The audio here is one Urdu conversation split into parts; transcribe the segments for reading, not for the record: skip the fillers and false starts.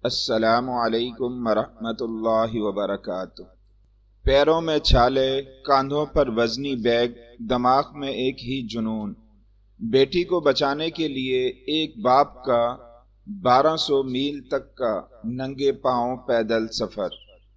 السلام علیکم ورحمۃ اللہ وبرکاتہ۔ پیروں میں چھالے، کاندھوں پر وزنی بیگ، دماغ میں ایک ہی جنون۔ بیٹی کو بچانے کے لیے ایک باپ کا 1200 میل تک کا ننگے پاؤں پیدل سفر۔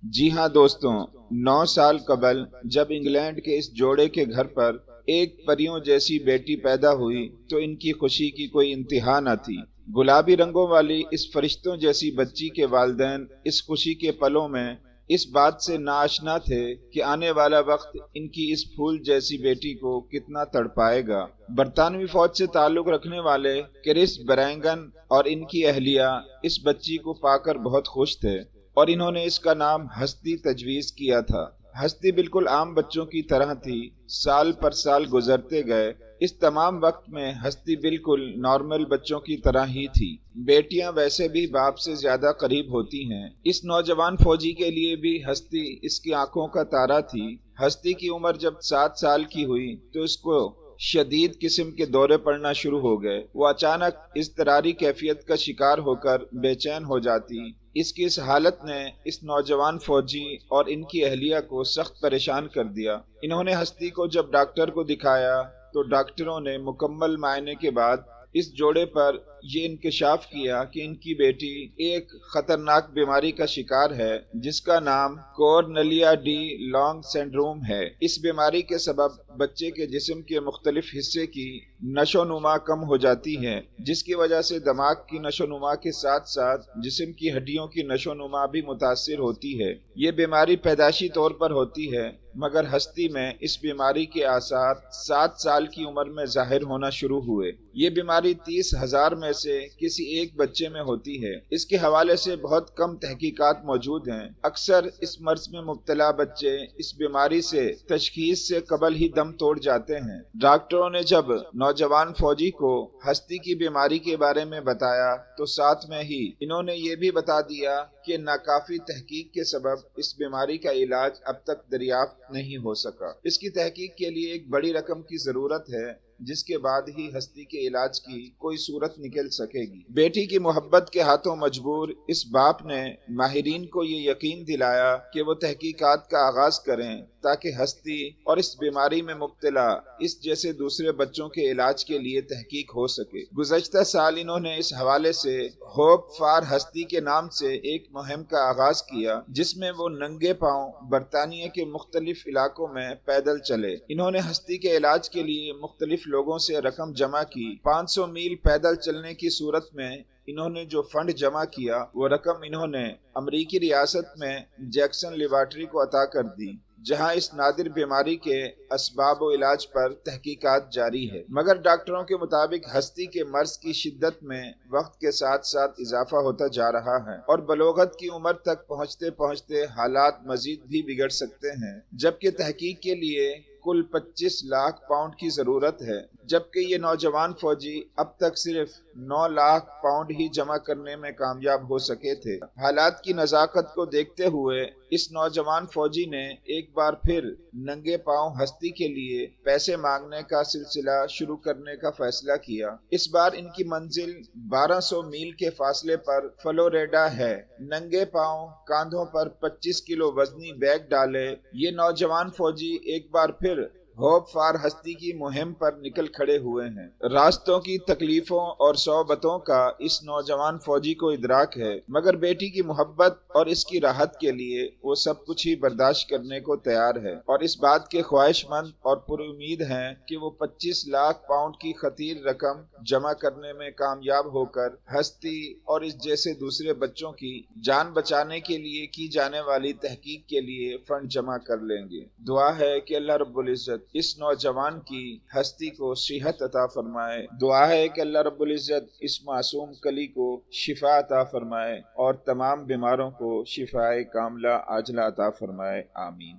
جی ہاں دوستوں، 9 سال قبل جب انگلینڈ کے اس جوڑے کے گھر پر ایک پریوں جیسی بیٹی پیدا ہوئی تو ان کی خوشی کی کوئی انتہا نہ تھی۔ گلابی رنگوں والی اس فرشتوں جیسی بچی کے والدین اس خوشی کے پلوں میں اس بات سے ناآشنا تھے کہ آنے والا وقت ان کی اس پھول جیسی بیٹی کو کتنا تڑپائے گا۔ برطانوی فوج سے تعلق رکھنے والے کرس برینگن اور ان کی اہلیہ اس بچی کو پا کر بہت خوش تھے اور انہوں نے اس کا نام ہستی تجویز کیا تھا۔ ہستی بالکل عام بچوں کی طرح تھی۔ سال پر سال گزرتے گئے، اس تمام وقت میں ہستی بالکل نارمل بچوں کی طرح ہی تھی۔ بیٹیاں ویسے بھی باپ سے زیادہ قریب ہوتی ہیں۔ اس نوجوان فوجی کے لیے بھی ہستی اس کی آنکھوں کا تارا تھی۔ ہستی کی عمر جب 7 سال کی ہوئی تو اس کو شدید قسم کے دورے پڑنا شروع ہو گئے۔ وہ اچانک اضطراری کیفیت کا شکار ہو کر بے چین ہو جاتی۔ اس کی اس حالت نے اس نوجوان فوجی اور ان کی اہلیہ کو سخت پریشان کر دیا۔ انہوں نے ہستی کو جب ڈاکٹر کو دکھایا تو ڈاکٹروں نے مکمل معائنے کے بعد اس جوڑے پر یہ انکشاف کیا کہ ان کی بیٹی ایک خطرناک بیماری کا شکار ہے جس کا نام کورنلیا ڈی لانگ سنڈروم ہے۔ اس بیماری کے سبب بچے کے جسم کے مختلف حصے کی نشو نما کم ہو جاتی ہے، جس کی وجہ سے دماغ کی نشو نما کے ساتھ ساتھ جسم کی ہڈیوں کی نشو نما بھی متاثر ہوتی ہے۔ یہ بیماری پیدائشی طور پر ہوتی ہے، مگر ہستی میں اس بیماری کے آثار 7 سال کی عمر میں ظاہر ہونا شروع ہوئے۔ یہ بیماری 30,000 میں سے کسی ایک بچے میں ہوتی ہے۔ اس کے حوالے سے بہت کم تحقیقات موجود ہیں۔ اکثر اس مرض میں مبتلا بچے اس بیماری سے تشخیص سے قبل ہی دم توڑ جاتے ہیں۔ ڈاکٹروں نے جب نوجوان فوجی کو ہستی کی بیماری کے بارے میں بتایا تو ساتھ میں ہی انہوں نے یہ بھی بتا دیا کہ ناکافی تحقیق کے سبب اس بیماری کا علاج اب تک دریافت نہیں ہو سکا۔ اس کی تحقیق کے لیے ایک بڑی رقم کی ضرورت ہے، جس کے بعد ہی ہستی کے علاج کی کوئی صورت نکل سکے گی۔ بیٹی کی محبت کے ہاتھوں مجبور اس باپ نے ماہرین کو یہ یقین دلایا کہ وہ تحقیقات کا آغاز کریں تاکہ ہستی اور اس بیماری میں مبتلا اس جیسے دوسرے بچوں کے علاج کے لیے تحقیق ہو سکے۔ گزشتہ سال انہوں نے اس حوالے سے ہوپ فار ہستی کے نام سے ایک مہم کا آغاز کیا، جس میں وہ ننگے پاؤں برطانیہ کے مختلف علاقوں میں پیدل چلے۔ انہوں نے ہستی کے علاج کے لیے مختلف لوگوں سے رقم جمع کی۔ 500 میل پیدل چلنے کی صورت میں انہوں نے جو فنڈ جمع کیا، وہ رقم انہوں نے امریکی ریاست میں جیکسن لیبارٹری کو عطا کر دی، جہاں اس نادر بیماری کے اسباب و علاج پر تحقیقات جاری ہے۔ مگر ڈاکٹروں کے مطابق ہستی کے مرض کی شدت میں وقت کے ساتھ ساتھ اضافہ ہوتا جا رہا ہے اور بلوغت کی عمر تک پہنچتے پہنچتے حالات مزید بھی بگڑ سکتے ہیں، جبکہ تحقیق کے لیے کل 25 لاکھ پاؤنڈ کی ضرورت ہے، جبکہ یہ نوجوان فوجی اب تک صرف 9 لاکھ پاؤنڈ ہی جمع کرنے میں کامیاب ہو سکے تھے۔ حالات کی نزاکت کو دیکھتے ہوئے اس نوجوان فوجی نے ایک بار پھر ننگے پاؤں ہستی کے لیے پیسے مانگنے کا سلسلہ شروع کرنے کا فیصلہ کیا۔ اس بار ان کی منزل 1200 میل کے فاصلے پر فلوریڈا ہے۔ ننگے پاؤں، کاندھوں پر 25 کلو وزنی بیگ ڈالے، یہ نوجوان فوجی ایک بار پھر ہوپ فار ہستی کی مہم پر نکل کھڑے ہوئے ہیں۔ راستوں کی تکلیفوں اور صعوبتوں کا اس نوجوان فوجی کو ادراک ہے، مگر بیٹی کی محبت اور اس کی راحت کے لیے وہ سب کچھ ہی برداشت کرنے کو تیار ہے اور اس بات کے خواہش مند اور پر امید ہیں کہ وہ 25 لاکھ پاؤنڈ کی خطیر رقم جمع کرنے میں کامیاب ہو کر ہستی اور اس جیسے دوسرے بچوں کی جان بچانے کے لیے کی جانے والی تحقیق کے لیے فنڈ جمع کر لیں گے۔ دعا ہے کہ اللہ رب العزت اس نوجوان کی ہستی کو صحت عطا فرمائے۔ دعا ہے کہ اللہ رب العزت اس معصوم کلی کو شفا عطا فرمائے اور تمام بیماروں کو شفائے کاملہ عاجلہ عطا فرمائے۔ آمین۔